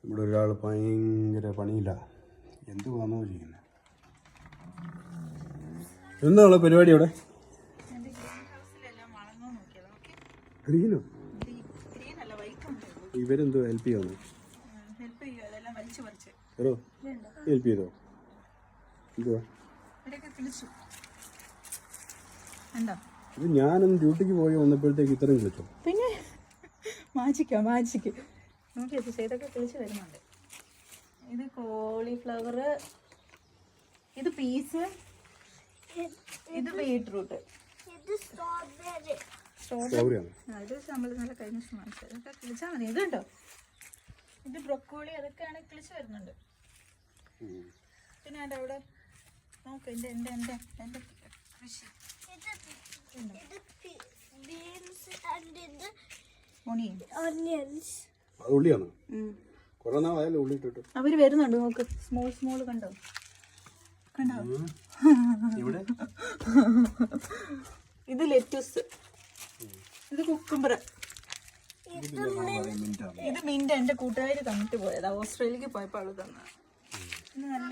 ഇവിടെ ഒരാൾ ഭയങ്കര പണിയില്ല, എന്തുവാണോ ചെയ്യുന്നത്. എന്താണ് പരിപാടി അവിടെ? ഗ്രീനോ? ഇവരെന്തോ ഹെൽപ്പ് ചെയ്യാന്നോ? ഹെൽപ്പ് ചെയ്തോ? എന്തുവാ ഇത്? ഞാനൊന്ന് ഡ്യൂട്ടിക്ക് പോയി വന്നപ്പോഴത്തേക്ക് ഇത്രയും കിളിച്ചോ? പിന്നെ മാജിക്ക് നോക്കി ഇതൊക്കെ കിളിച്ച് വരുന്നുണ്ട്. ഇത് കോളിഫ്ലവർ, ഇത് പീസ്, ഇത് ബീട്രൂട്ട്, ഇത് നമ്മൾ നല്ല കഴിഞ്ഞ വാങ്ങിച്ചത്. ഇതൊക്കെ കിളിച്ചാൽ മതി. ഇത് കണ്ടോ, ഇത് ബ്രൊക്കോളി, അതൊക്കെയാണ് കിളിച്ച് വരുന്നുണ്ട്. പിന്നെ എൻ്റെ അവിടെ നോക്ക്, എൻ്റെ കൃഷി. അവര് വരുന്നുണ്ട്, നോക്ക്. സ്മോൾ കണ്ടോ? ഇത് ലെറ്റൂസ്, ഇത് കുക്കുംബർ, ഇത് മിന്റ്. എന്റെ കൂട്ടുകാര് തന്നിട്ട് പോയതാ, ഓസ്ട്രേലിയക്ക് പോയപ്പോ അവള് തന്ന. നല്ല